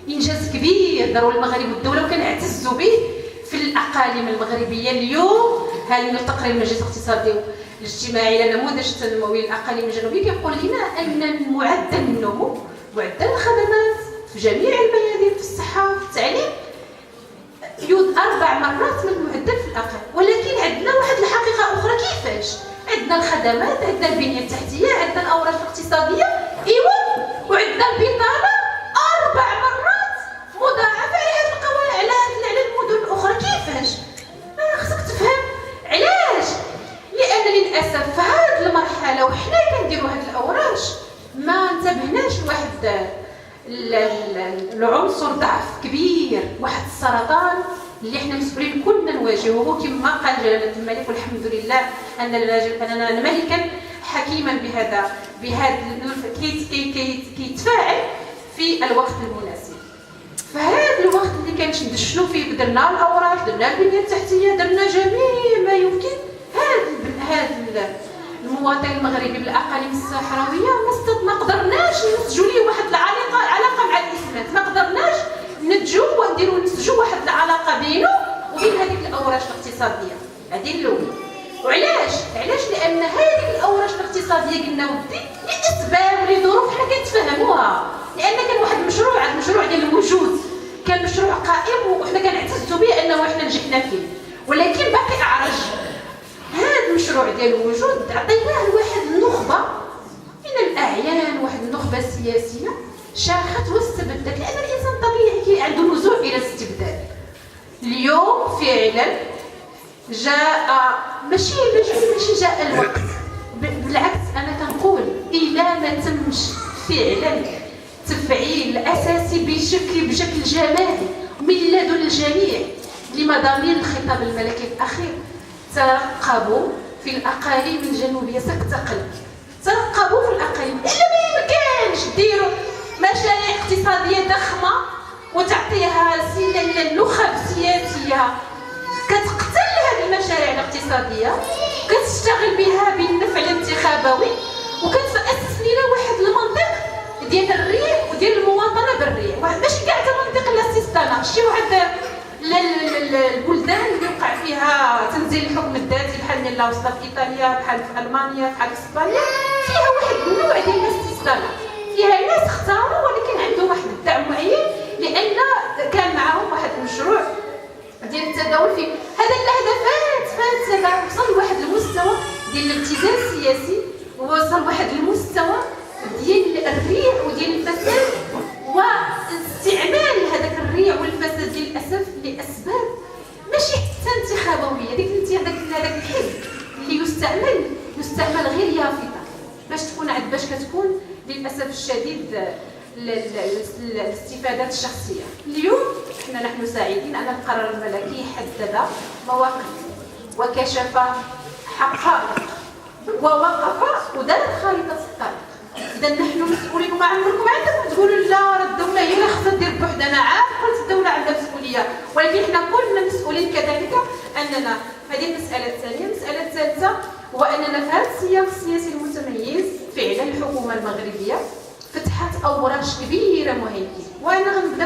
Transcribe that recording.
انجاز كبير داروا المغرب والدوله وكنعتزوا به في الاقاليم المغربيه. اليوم هذا التقرير المجلس الاقتصادي الاجتماعي لنموذج التنموي للاقاليم الجنوبيه كيقول لنا ان معدل النمو، معدل الخدمات في جميع الميادين، في الصحه في التعليم 4 مرات من المعدل في الاقل. ولكن عندنا واحد الحقيقه اخرى، كيفاش؟ عندنا الخدمات، عندنا البنيه التحتيه، عندنا الاوراق الاقتصاديه، ايوا، وعندنا البطاله 4 مرات مضاعفه على هذه القوانين، على المدن الاخرى. كيفاش؟ خصك تفهم علاش. لان للاسف في هذه المرحله وحنا كنديروا هذه الاوراق ما انتبهناش لواحد العنصر ضعف كبير، واحد السرطان اللي احنا مسؤولين كلنا نواجهوه، كما قال جلاله الملك، والحمد لله اننا ملكا حكيما بهذا كيتفاعل في الوقت المناسب. فهذا الوقت اللي كنشدشنو فيه درنا الاوراق، درنا البنيه التحتيه، درنا جميع ما يمكن. هذا المواطن المغربي بالاقاليم الصحراويه ما قدرناش ننسجوا ليه واحد العلاقه مع الاسمات، ما قدرناش نسجوا واحد العلاقه بينه وبين هذيك الاوراق الاقتصاديه. هذه الاولى. وعلاش؟ لان هذه الاوراق الاقتصاديه قلنا ودي لاسباب ولظروف حنا كنتفهموها، لان كان واحد المشروع ديال الوجود، كان مشروع قائم وحنا كنعتزوا به انه حنا نجحنا فيه، ولكن باقي اعرج. هذا المشروع ديال الوجود عطيناه لواحد النخبه من الاعيان، واحد النخبه سياسيه شاخت واستبدت، لان الانسان طبيعي عنده نزوع الى الاستبداد. اليوم فعلا جاء ماشي جاء الوقت، بالعكس انا كنقول الى ما تمش فعلا تفعيل اساسي بشكل جماعي من لدن الجميع لمضامين الخطاب الملكي الاخير. ترقبوا في الاقاليم الجنوبيه، ترقبوا في الاقاليم، الا ما يمكنش ديروا مشاريع اقتصاديه ضخمه وتعطيها النخب سياسيه كتقتل هذه المشاريع الاقتصاديه، كتشتغل بها بالنفع الانتخابوي، وكتاسس لنا واحد المنطق ديال الريع وديال المواطنه بالريع. ماشي كاع منطق الاستثناء، شي واحد البلدان اللي وقع فيها تنزيل الحكم الذاتي بحال لا وصلت في ايطاليا، بحال في المانيا، بحال في اسبانيا، فيها واحد النوع ديال الاستثناء، فيها ناس اختاروا ولكن عندهم واحد الدعم معين، لان كان معهم واحد المشروع ديال التداول فيه. هذا الهدفات وصل لواحد المستوى ديال الابتذال السياسي، ووصل لواحد المستوى ديال الريع وديال الفساد، واستعمال هذاك الريع والفساد ديال الاسف لاسباب ماشي حتى انتخابويه. هذاك الحزب اللي يستعمل غير يافطه باش كتكون للاسف الشديد الاستفادات الشخصيه. اليوم نحن سعيدين ان القرار الملكي حدد مواقف وكشف حقائق ووقف ودار خارطه الطريق. اذا نحن مسؤولين، وما عمركم عندكم تقولوا لا راه الدوله هي اللي خصها دير بوحدها. انا عارف قلت الدوله عندها مسؤوليه، ولكن حنا كلنا مسؤولين كذلك. اننا هذه المساله الثانيه. المساله الثالثه هو اننا في هذا السياق السياسي المتميز فعلا الحكومه المغربيه فتحت اوراق كبيره مهمه، وانا غنبدا